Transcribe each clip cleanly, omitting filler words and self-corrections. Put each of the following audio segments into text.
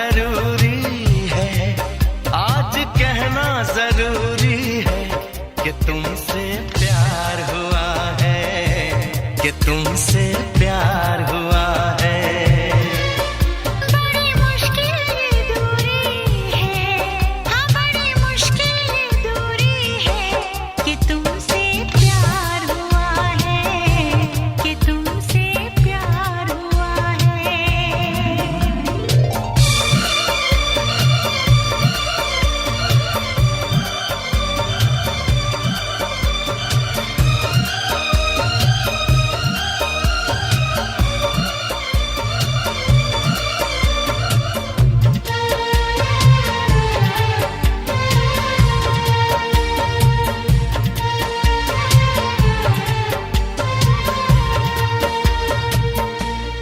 जरूरी है, आज कहना जरूरी है कि तुमसे प्यार हुआ है, कि तुमसे प्यार हुआ है। बड़ी मुश्किल ये दूरी है, हाँ बड़ी मुश्किल ये दूरी है कि तुमसे प्यार हुआ है, कि तुमसे प्यार हुआ है।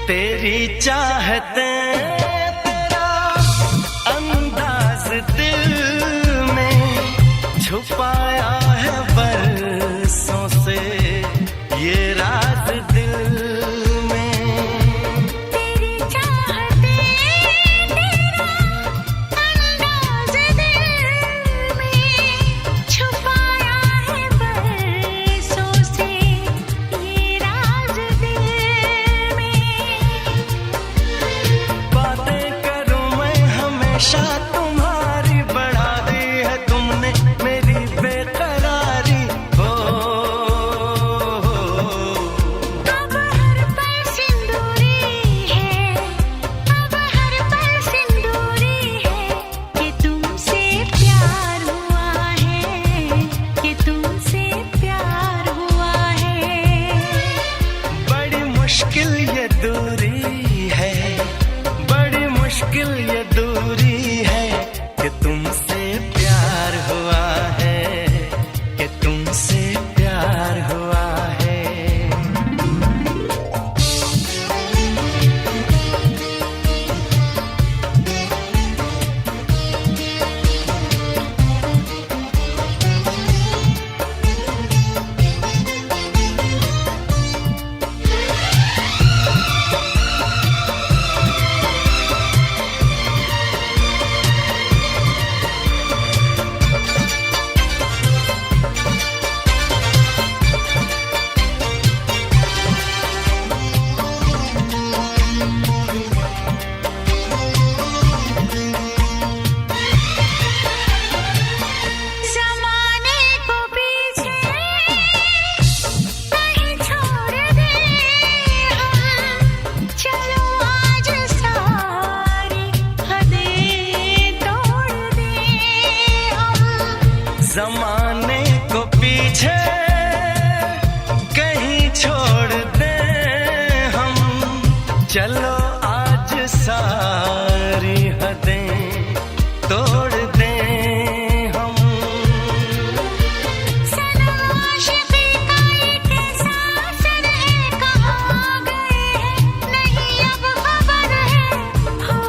तेरी चाहते तेरा अंदाज दिल में छुपाया है बरसों से ये राज दिल में। तेरी चाहते तेरा अंदाज दिल में छुपाया है बरसों से ये राज दिल में। बातें करूं मैं हमेशा तुम्हारी, बढ़ा दी है तुमने मेरी बेकरारी हो। अब हर पल सिंदूरी है, अब हर पल सिंदूरी है कि तुमसे प्यार हुआ है, कि तुमसे प्यार हुआ है। बड़ी मुश्किल ये दूरी है, बड़ी मुश्किल ये दूरी है कि तुमसे प्यार हुआ है, कि तुमसे प्यार हुआ है। ज़माने को पीछे कहीं छोड़ दे हम, चलो आज सारी हदें तोड़ दे हम। जमाने को पीछे कहीं छोड़ दे हम, चलो आज सारी हदें तोड़ दे हम। सनम आशिक़ी का एक एहसास है, कहाँ गए हैं नहीं अब खबर है हो।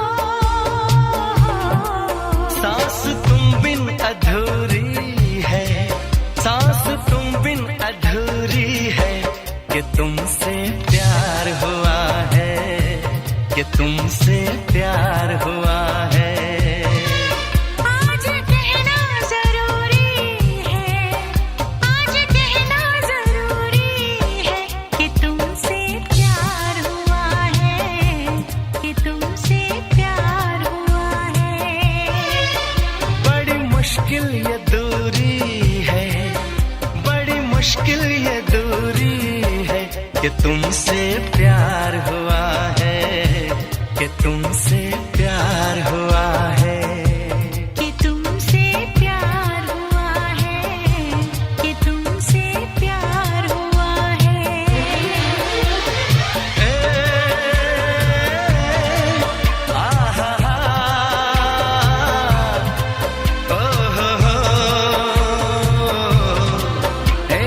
सांस तुम बिन अधूरी है, सांस तुम बिन अधूरी है कि तुमसे प्यार हुआ है, कि तुमसे प्यार हुआ है। आज कहना जरूरी है, आज कहना जरूरी है कि तुमसे प्यार हुआ है, कि तुमसे प्यार हुआ है। बड़ी मुश्किल ये दूरी है, बड़ी मुश्किल ये दूरी है कि तुमसे प्यार हुआ है, कि तुमसे प्यार हुआ है। कि तुमसे प्यार हुआ है, कि तुमसे प्यार हुआ है। आहा हा, ओ हो, हे।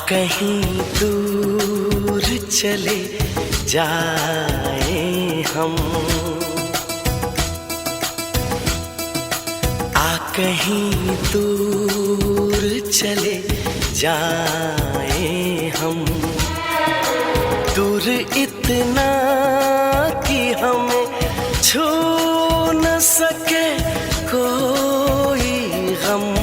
कहीं दूर चले जाए हम, कहीं दूर चले जाए हम, दूर इतना कि हमें छू न सके कोई गम।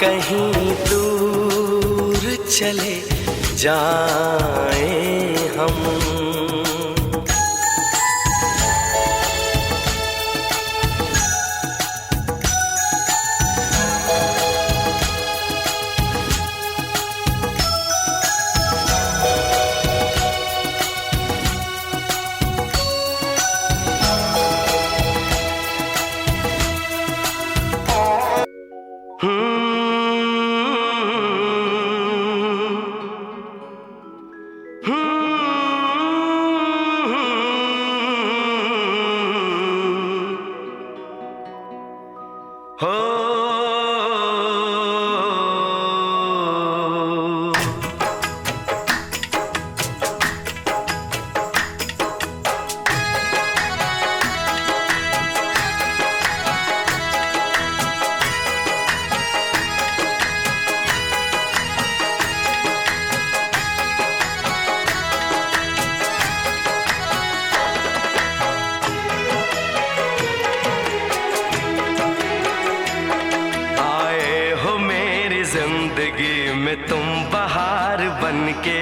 कहीं दूर चले जाए हम। जिंदगी में तुम बहार बनके,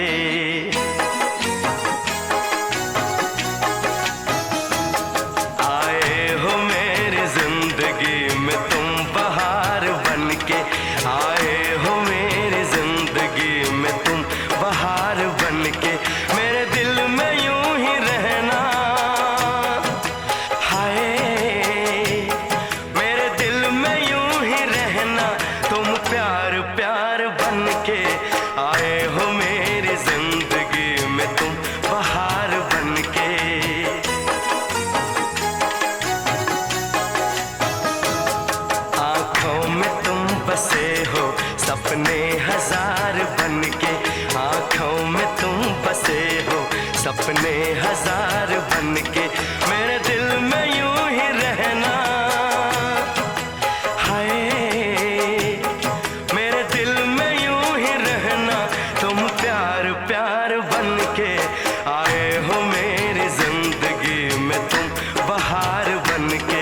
आए हो मेरी जिंदगी में तुम बहार बनके, आए हो मेरी जिंदगी में तुम बहार बनके, मेरे दिल में यूं ही रहना, हाय मेरे दिल में यूं ही रहना, तुम प्यार प्यार बनके, आए हो मेरी जिंदगी में तुम बहार बनके। आंखों में तुम बसे हो सपने हजार बनके, आंखों में तुम बसे हो सपने हजार बनके, मेरे दिल में यूं ही रहना, प्यार बनके, आए हो मेरी जिंदगी में तुम बहार बनके।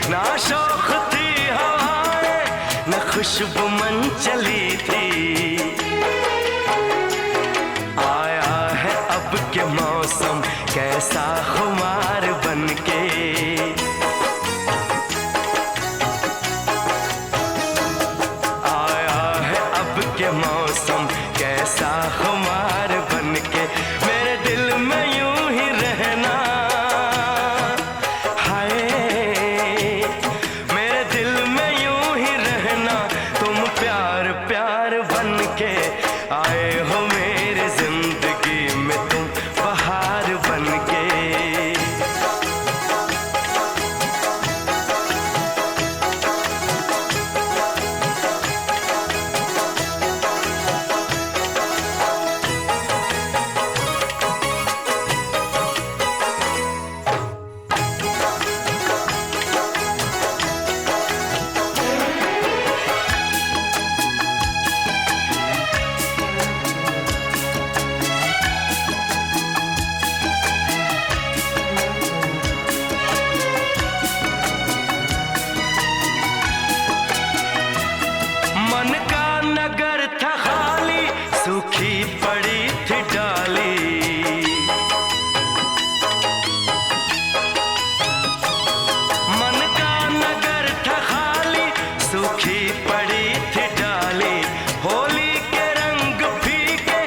ना शौक थी हवाएं न खुशबू मन चली थी, आया है के मौसम कैसा खुमार बनके आया है, अब के मौसम कैसा खुमार बनके मेरे दिल में यूं ही रहना। हाय मेरे दिल में यूं ही रहना, तुम प्यार प्यार बनके आए हो मेरी जिंदगी में, तुम बहार बनके। मन का नगर था खाली, सूखी पड़ी थी डाली। मन का नगर था खाली, सूखी पड़ी थी डाली। होली के रंग फीके,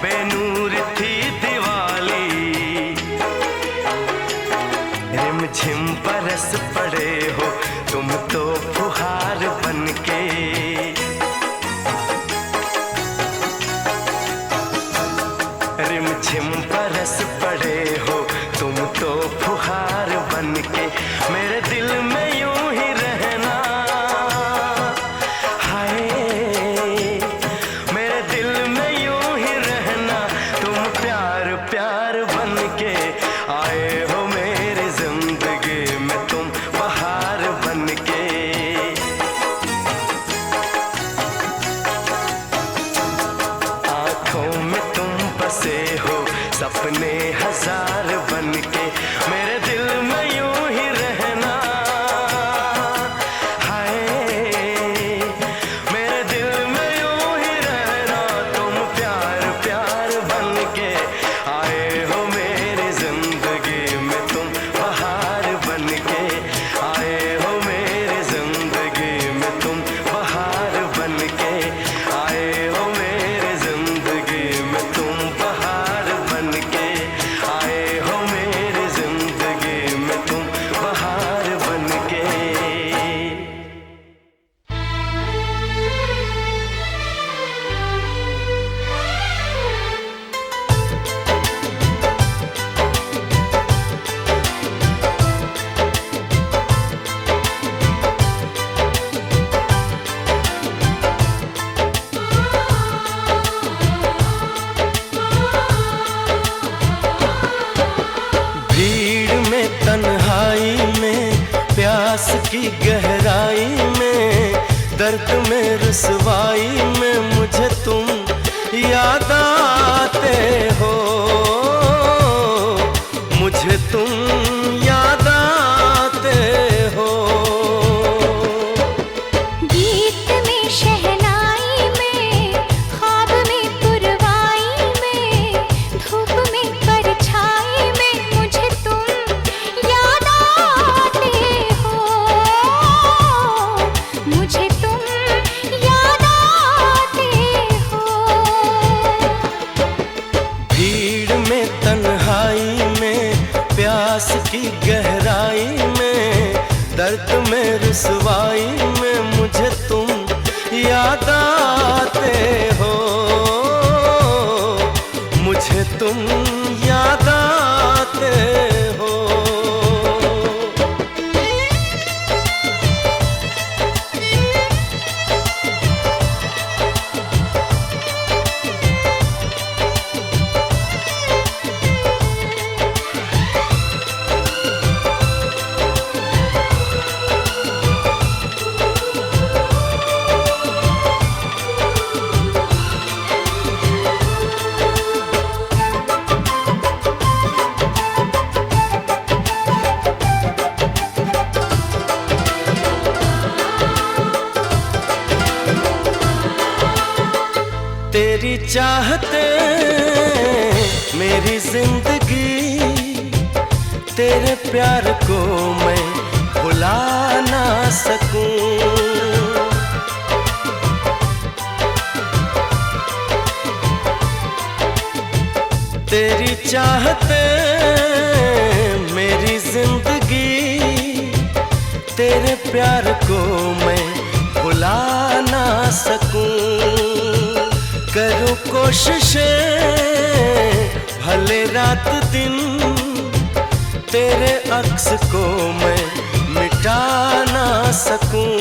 बेनूर थी दिवाली। रिमझिम बरस पड़े हो तुम तो फुहार बनके। रिमझिम बरस पड़े हो तुम तो फुहार बनके मेरे दिल में यूं ही रहना। हाय मेरे दिल में यूं ही रहना, तुम प्यार प्यार बनके आए हो मेरी जिंदगी में, तुम बहार बनके। आँखों में तुम बसे हो सपने हजार बनके मेरे दिल में यूं ही रहना। हाय मेरे दिल में यूं ही रहना, तुम प्यार प्यार बनके आए हो मेरी जिंदगी में, तुम बहार बनके आए हो मेरी जिंदगी में, तुम बहार बनके आए हो मेरी जिंदगी में, तुम बहार बनके आए हो मेरी जिंदगी में, तुम बहार बनके। भीड़ में तन्हाई में, प्यास की गहराई में, दर्द में रुसवाई में मुझे तुम याद आते हो। मुझे तुम याद आते हो। गीत में शहनाई में, ख्वाब में पुरवाई में, धूप में परछाई में मुझे तुम याद आते हो। मुझे तुम याद आते हो। भीड़ में तन्हाई में, प्यास की गहराई में, दर्द में रुसवाई में मुझे तुम याद आते हो। मुझे तुम याद आते हो। तेरी चाहते मेरी जिंदगी तेरे प्यार को मैं भुला ना सकूं। तेरी चाहते मेरी जिंदगी, तेरे प्यार को मैं भुला ना सकूं। करूं कोशिशें भले रात दिन, तेरे अक्स को मैं मिटा ना सकूं।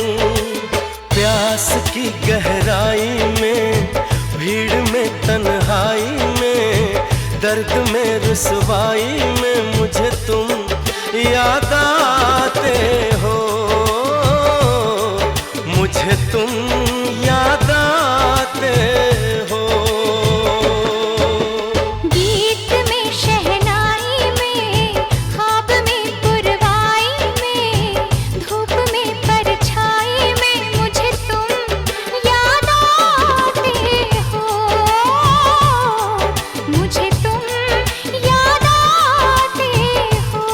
प्यास की गहराई में, भीड़ में, तन्हाई में, दर्द में, रुसवाई में मुझे तुम याद आते हो, मुझे तुम याद आते हो। गीत में, शहनाई में, ख्वाब में, पुरवाई में, धूप में, परछाई में मुझे तुम याद आते हो, मुझे तुम याद आते हो।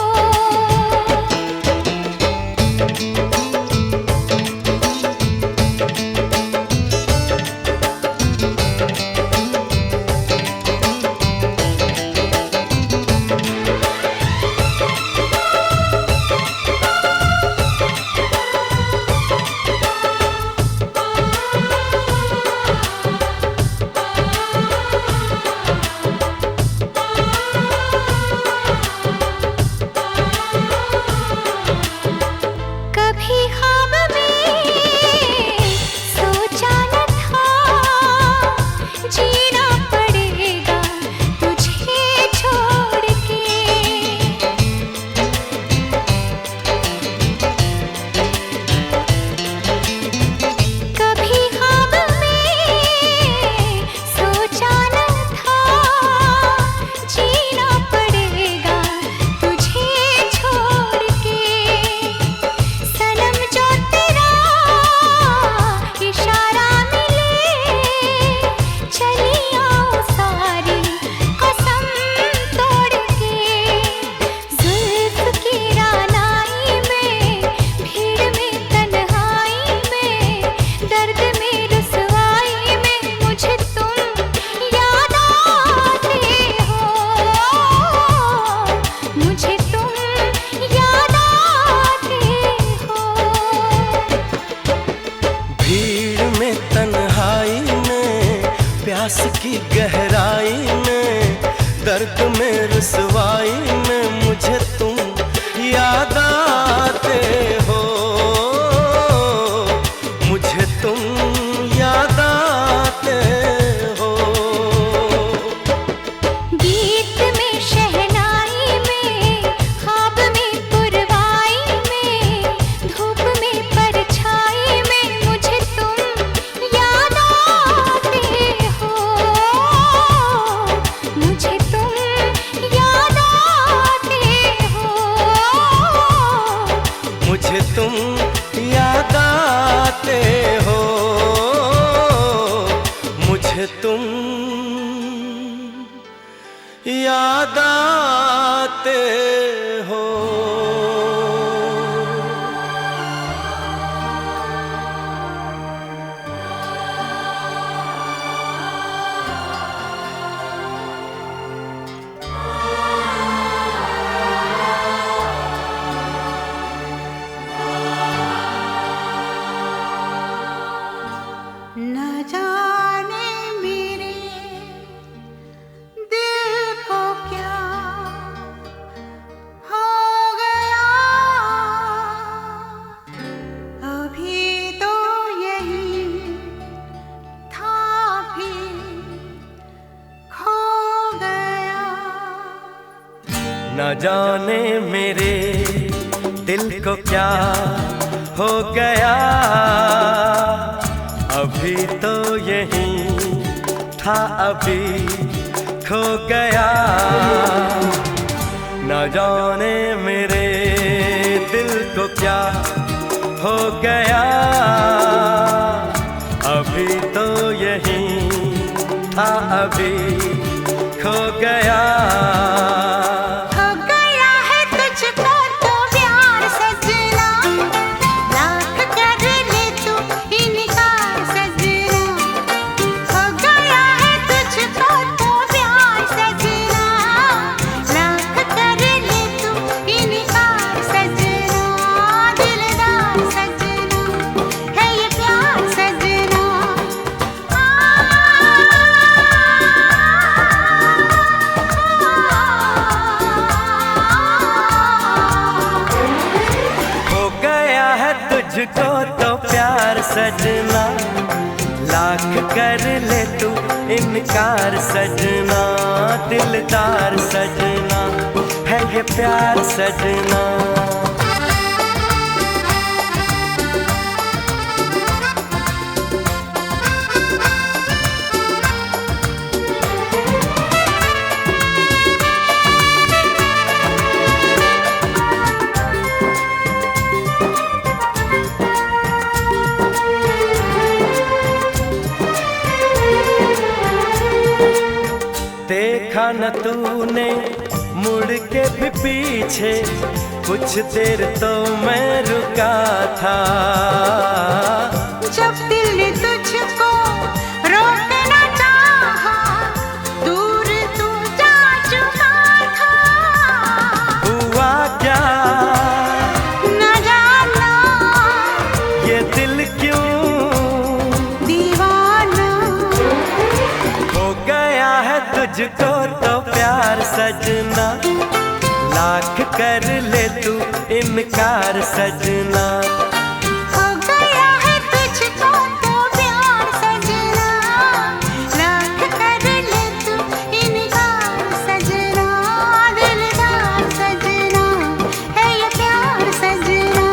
कभी ख्वाब में सोचा न था, जीना पड़ेगा तुझे छोड़ के। कभी ख्वाब में सोचा न था, जीना पड़ेगा तुझे छोड़ के। सनम जो तेरा इशारा मिले, चली आओ सारी कसम तोड़ के। जुल्फ की रानाई में, भीड़ में, तन्हाई में, दर्द में, रुसवाई में मुझे तुम याद आते हो, मुझे तुम याद आते हो। भीड़ में, तन्हाई में, प्यास की गहराई में, दर्द में, रुसवाई में मुझे तुम याद आते हो, मुझे तुम याद आते हो। गीत में, शहनाई में, ख्वाब में, पुरवाई में, धूप में, परछाई में मुझे तुम याद आते हो, मुझे तुम याद आते हो, मुझे तुम याद आते हो, मुझे तुम याद आते हो। न जाने मेरे दिल को क्या हो गया, अभी तो यही था फिर खो गया। न जाने मेरे दिल को क्या हो गया, अभी तो यही था अभी खो गया। न जाने मेरे दिल को क्या हो गया, अभी तो यही था अभी खो गया है तुझको तो प्यार सजना, लाख कर ले तू इनकार सजना। हो गया है तुझको तो प्यार सजना, लाख कर ले तू इनकार सजना। दिलदार सजना है ये प्यार सजना। हो गया है तुझको तो प्यार सजना, लाख कर ले तू इनकार सजना। दिलदार सजना है ये प्यार सजना। देखा न तूने मुड़ के भी पीछे, कुछ देर तो मैं रुका था। जब दिल ने तुझको रोकना चाहा, दूर तू जा चुका था। हुआ क्या न जाना ये दिल क्यों दीवाना। हो गया है तुझको तो प्यार सजना, लाख कर ले तू इनकार सजना। हो गया है तुझको तो प्यार सजना, लाख कर ले तू इनकार सजना। दिलदार सजना है ये प्यार सजना।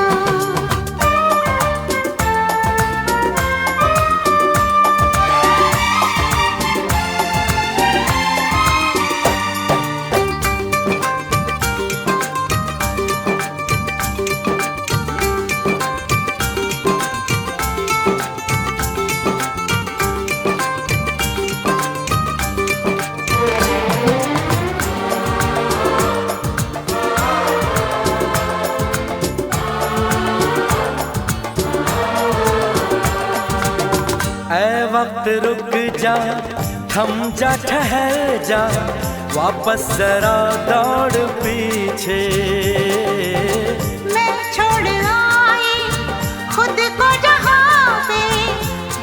ऐ वक्त रुक जा, थम जा, ठहर जा, वापस जरा दौड़ पीछे। मैं छोड़ आई खुद को जहाँ पे,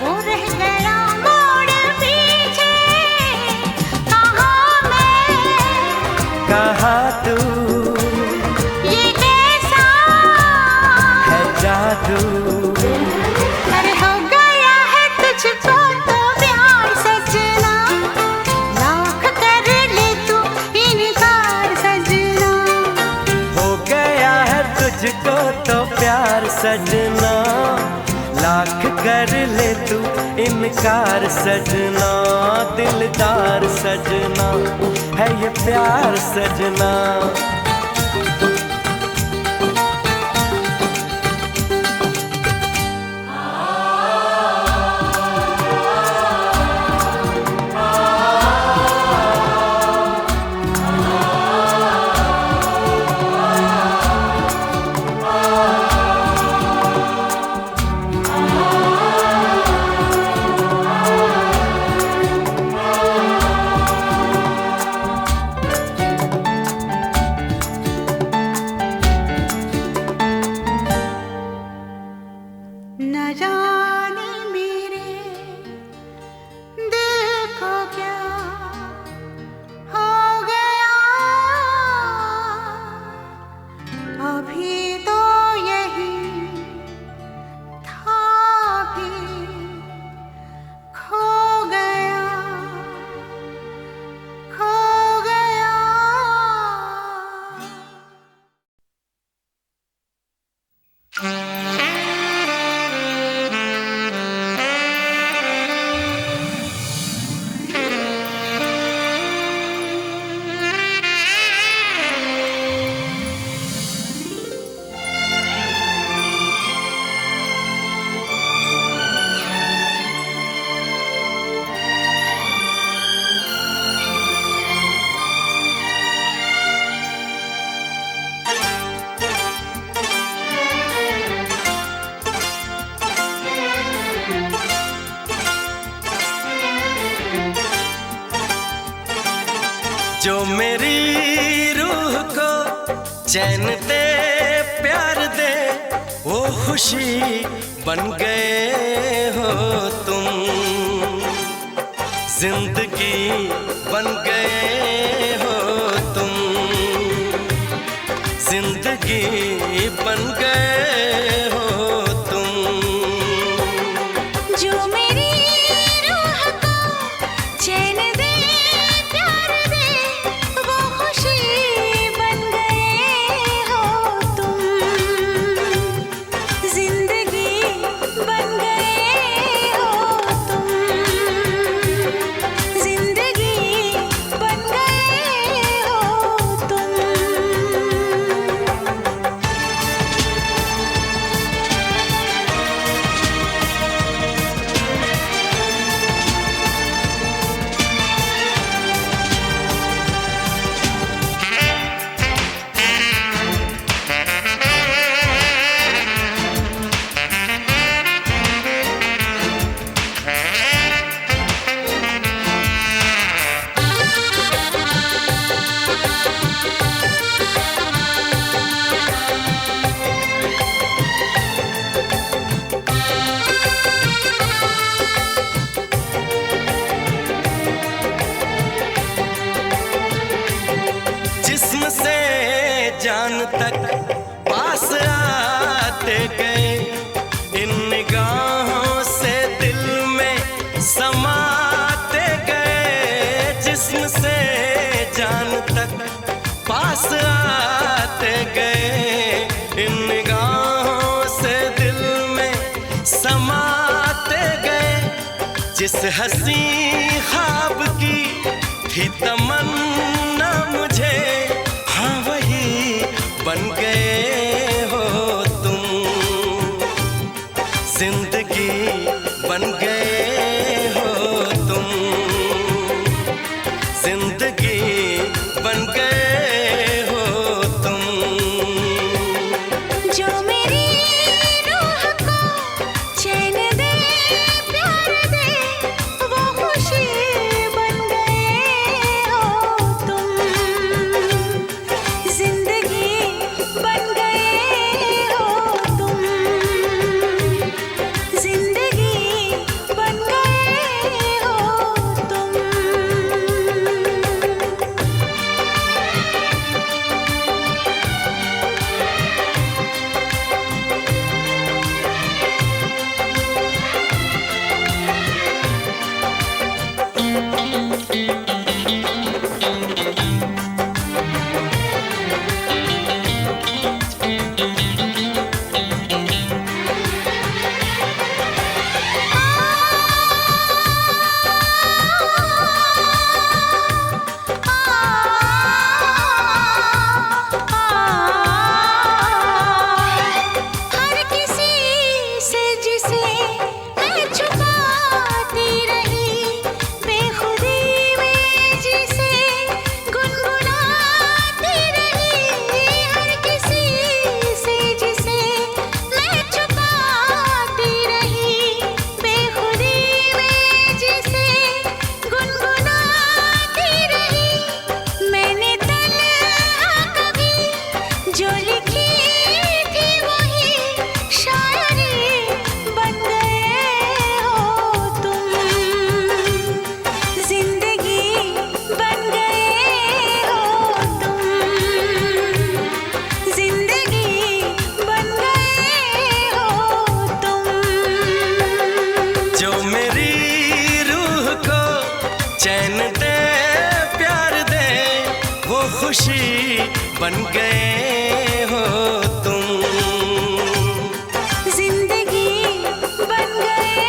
वो रह गया मोड़ पीछे। कहाँ मैं कहा तू ये कैसा है जादू। अरे हो गया है तुझको तो प्यार सजना, लाख कर ले तू इनकार सजना। हो गया है तुझको तो प्यार सजना, लाख कर ले तू इनकार सजना। दिलदार सजना है ये प्यार सजना। जो मेरी रूह को चैन दे प्यार दे वो खुशी बन गए हो तुम, जिंदगी बन गए हो तुम, जिंदगी बन गए हो तुम। जो मेरी रूह को चैन दे प्यार दे वो खुशी बन गए हो तुम, जिंदगी बन गए हो तुम, जिंदगी बन गए हो तुम। जिस्म से जान तक पास आते गए, इन निगाहों से दिल में समाते गए। जिस्म से जान तक पास आते गए, इन निगाहों से दिल में समाते गए। जिस हंसी ख्वाब की थी तमन्ना मुझे, हाँ वही बन गए हो तुम, जिंदगी बन गए हो तुम, जिंदगी बन गए हो तुम। जो मेरी रूह को चैन दे प्यार दे वो खुशी बन गए हो तुम, जिंदगी बन गए हो तुम, जिंदगी बन गए हो तुम। हर किसी से जिसे मैं छुपाती रही, बेखुदी में जिसे गुनगुनाती रही। हर किसी से जिसे मैं छुपाती रही, बेखुदी में जिसे गुनगुनाती रही। मैंने तन्हा कभी जो लिखी थी वही शायरी बन गए हो तुम, जिंदगी बन गए हो तुम, जिंदगी बन गए हो तुम। जो मेरी रूह को चैन दे प्यार दे वो खुशी बन गए हो तुम, जिंदगी बन गए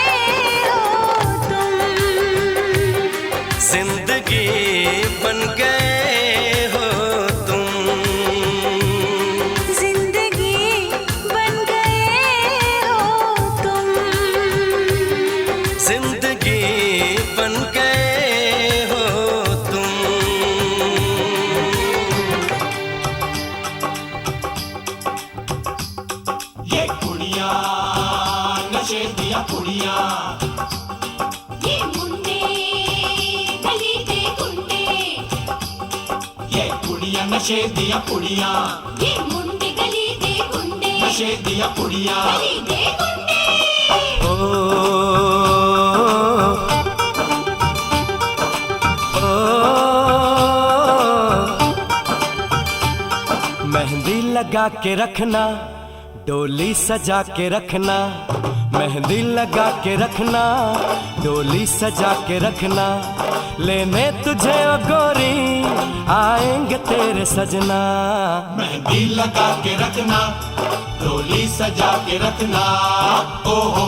हो तुम, जिंदगी बन गए हो तुम, जिंदगी बन गए हो तुम। जिंदगी बन गए हो तुम। ये कुड़िया नशे दिया कुड़िया, ये मुंडे गली दे गुंडे, कुड़ियां नशे दिया कुड़ियां, ये मुंडे गली दे गुंडे, नशे दिया कुड़ियां। गली दे गुंडे। ओ, ओ, मेहंदी लगा के रखना, डोली सजा के रखना, मेहंदी लगा के रखना, डोली सजा के रखना, लेने तुझे ओ गोरी आएंगे तेरे सजना। मेहंदी लगा के रखना, डोली सजा के रखना, ओहो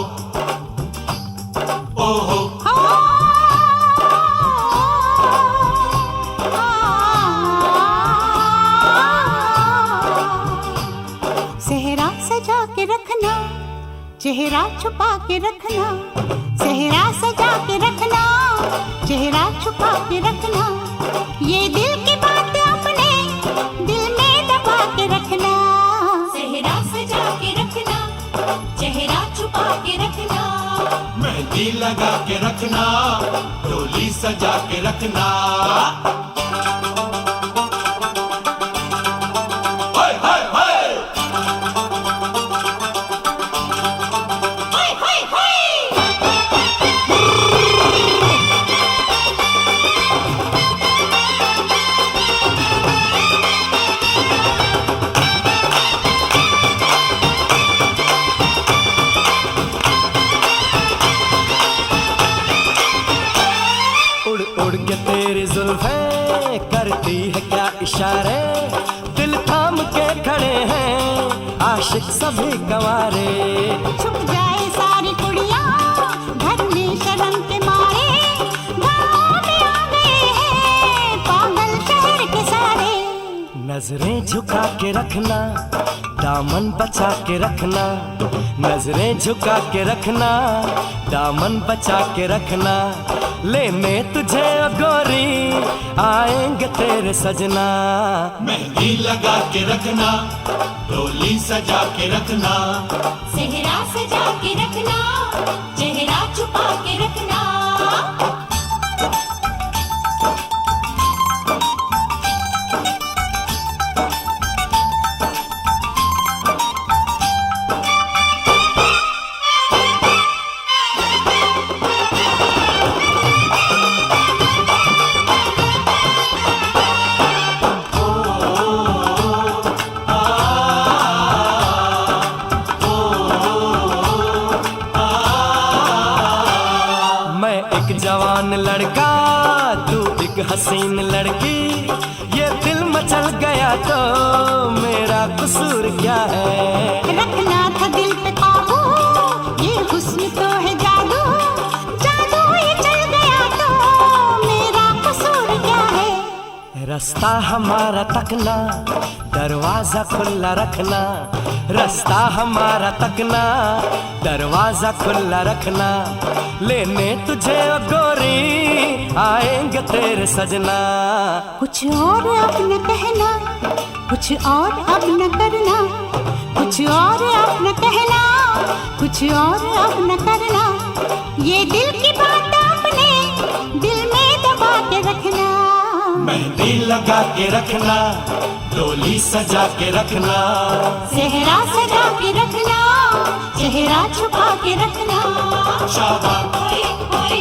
ओहो। सेहरा सजा के रखना, चेहरा छुपा के रखना, सेहरा सजा के रखना, चेहरा छुपा के रखना, ये दिल की बात अपने दिल में दबा के रखना। सेहरा सजा के रखना, चेहरा छुपा के रखना, मेहंदी लगा के रखना, डोली सजा के रखना। हाय हाय हाय। हाय हाय हाय। उड़ उड़ के तेरी जुल्फें करती है क्या इशारे, दिल थाम के खड़े हैं आशिक सभी गंवारे। छुप जाए सारी कुड़ियां घर में शर्म के मारे, गाँव में आ गए हैं पागल शहर के सारे। नजरें झुका के रखना, दामन बचा के रखना, नजरें झुका के रखना, दामन बचा के रखना, लेने तुझे ओ गोरी आएंगे तेरे सजना। मेहंदी लगा के रखना, डोली सजा के रखना, सेहरा सजा के रखना, चेहरा छुपा के रखना। मैं एक जवान लड़का, तू एक हसीन लड़की, ये दिल मचल गया तो मेरा कसूर क्या है। रखना था दिल पे काबू, ये हुस्न तो है जादू, जादू ये चल गया तो मेरा कसूर क्या है। रास्ता हमारा तकना, दरवाजा खुला रखना, रास्ता हमारा तकना, दरवाजा खुला रखना, लेने तुझे ओ गोरी आएंगे तेरे सजना। कुछ और अब न कहना, कुछ और अब न करना, कुछ और अब न कहना, कुछ और अब न करना, ये दिल की बात अपने दिल में दबा के रखना। मेहंदी लगा के रखना, डोली सजा के रखना, सेहरा सजा के रखना, चेहरा छुपा के रखना। शाबाश। ओए ओए